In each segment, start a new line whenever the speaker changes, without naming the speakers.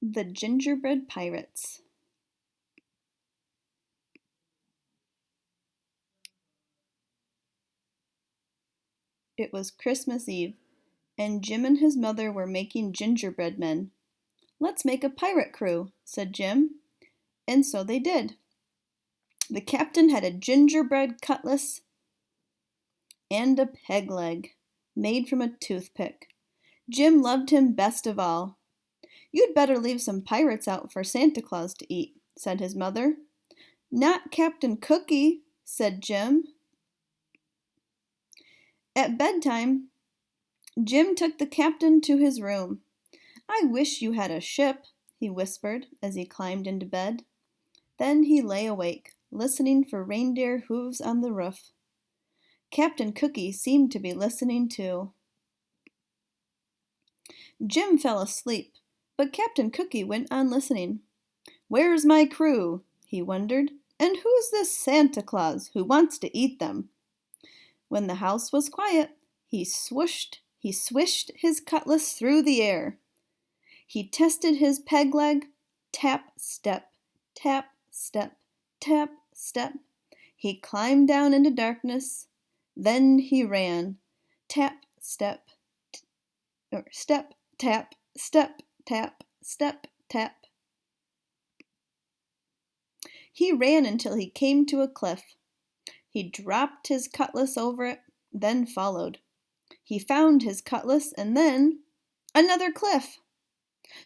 The Gingerbread Pirates. It was Christmas Eve, and Jim and his mother were making gingerbread men. "Let's make a pirate crew," said Jim, and so they did. The captain had a gingerbread cutlass and a peg leg made from a toothpick. Jim loved him best of all. "You'd better leave some pirates out for Santa Claus to eat," said his mother. "Not Captain Cookie," said Jim. At bedtime, Jim took the captain to his room. "I wish you had a ship," he whispered as he climbed into bed. Then he lay awake, listening for reindeer hooves on the roof. Captain Cookie seemed to be listening too. Jim fell asleep, but Captain Cookie went on listening. "Where's my crew?" he wondered. "And who's this Santa Claus who wants to eat them?" When the house was quiet, he swished his cutlass through the air. He tested his peg leg. Tap, step, tap, step, tap, step. He climbed down into darkness. Then he ran. Tap, step, step, tap, step, tap, step, tap. He ran until he came to a cliff. He dropped his cutlass over it, then followed. He found his cutlass and then another cliff.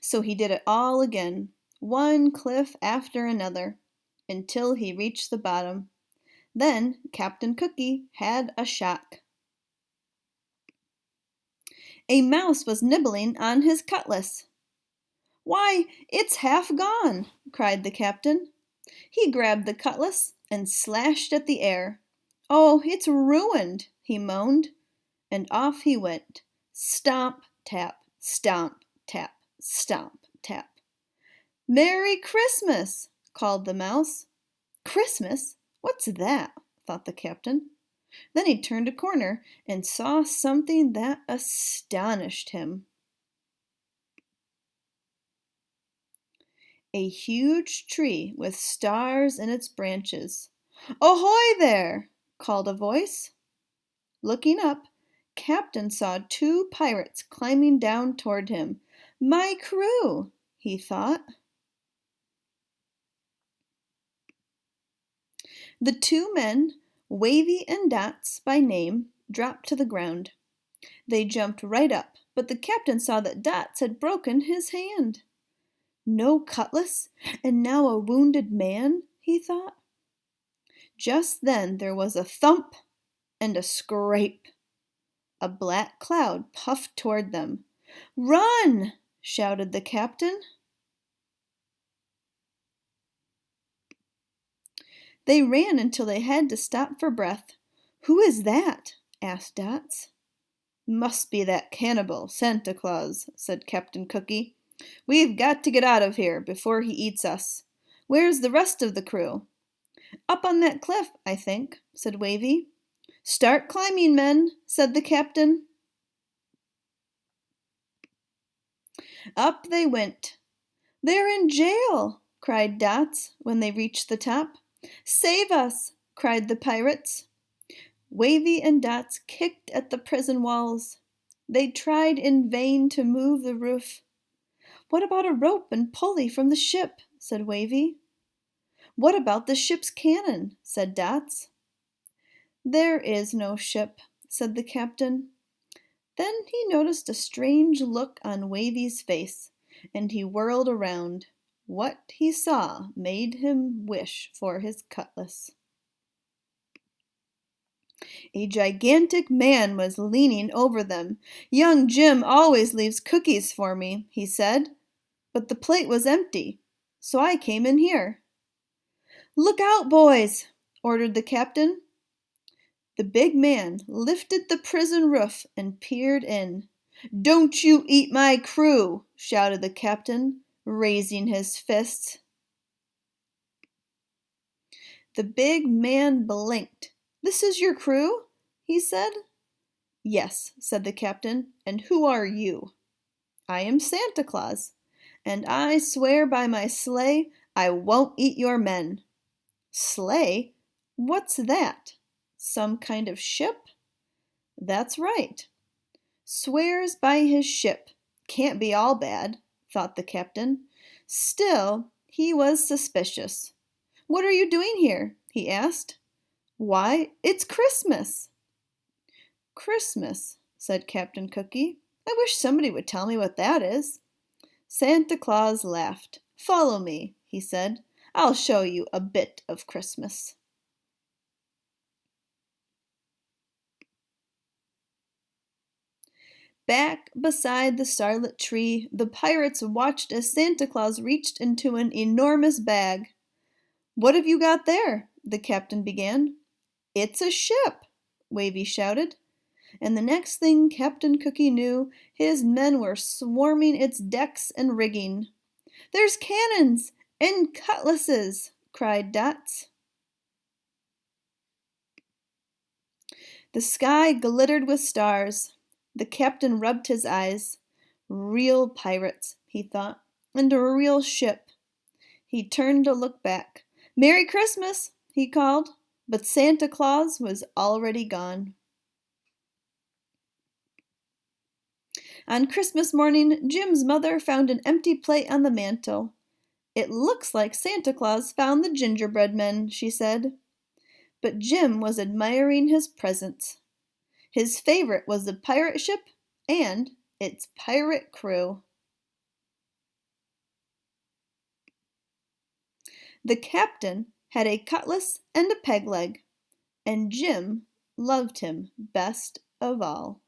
So he did it all again, one cliff after another, until he reached the bottom. Then Captain Cookie had a shock. A mouse was nibbling on his cutlass. "Why, it's half gone!" cried the captain. He grabbed the cutlass and slashed at the air. "Oh, it's ruined," he moaned, and off he went. Stomp, tap, stomp, tap, stomp, tap. "Merry Christmas!" called the mouse. "Christmas? What's that?" thought the captain. Then he turned a corner and saw something that astonished him. A huge tree with stars in its branches. "Ahoy there!" called a voice. Looking up, Captain saw two pirates climbing down toward him. "My crew," he thought. The two men, Wavy and Dots by name, dropped to the ground. They jumped right up, but the captain saw that Dots had broken his hand. No cutlass, and now a wounded man, he thought. Just then there was a thump and a scrape. A black cloud puffed toward them. "Run!" shouted the captain. They ran until they had to stop for breath. "Who is that?" asked Dots. "Must be that cannibal, Santa Claus," said Captain Cookie. "We've got to get out of here before he eats us. Where's the rest of the crew?" "Up on that cliff, I think," said Wavy. "Start climbing, men," said the captain. Up they went. "They're in jail!" cried Dots when they reached the top. "Save us!" cried the pirates. Wavy and Dots kicked at the prison walls. They tried in vain to move the roof. "What about a rope and pulley from the ship?" said Wavy. "What about the ship's cannon?" said Dots. "There is no ship," said the captain. Then he noticed a strange look on Wavy's face, and he whirled around. What he saw made him wish for his cutlass. A gigantic man was leaning over them. "Young Jim always leaves cookies for me," he said, "but the plate was empty, so I came in here." "Look out, boys!" ordered the captain. The big man lifted the prison roof and peered in. "Don't you eat my crew!" shouted the captain, raising his fists. The big man blinked. "This is your crew?" he said. "Yes," said the captain. "And who are you?" "I am Santa Claus, "and I swear by my sleigh I won't eat your men." Sleigh? What's that? Some kind of ship? That's right. Swears by his ship. Can't be all bad, thought the captain. Still, he was suspicious. "What are you doing here?" he asked. "Why, it's Christmas." "Christmas," said Captain Cookie. "I wish somebody would tell me what that is." Santa Claus laughed. "Follow me," he said. "I'll show you a bit of Christmas." Back beside the starlit tree, the pirates watched as Santa Claus reached into an enormous bag. "What have you got there?" the captain began. "It's a ship," Wavy shouted. And the next thing Captain Cookie knew, his men were swarming its decks and rigging. "There's cannons and cutlasses!" cried Dots. The sky glittered with stars. The captain rubbed his eyes. Real pirates, he thought, and a real ship. He turned to look back. "Merry Christmas," he called, but Santa Claus was already gone. On Christmas morning, Jim's mother found an empty plate on the mantel. "It looks like Santa Claus found the gingerbread men," she said. But Jim was admiring his presents. His favorite was the pirate ship and its pirate crew. The captain had a cutlass and a peg leg, and Jim loved him best of all.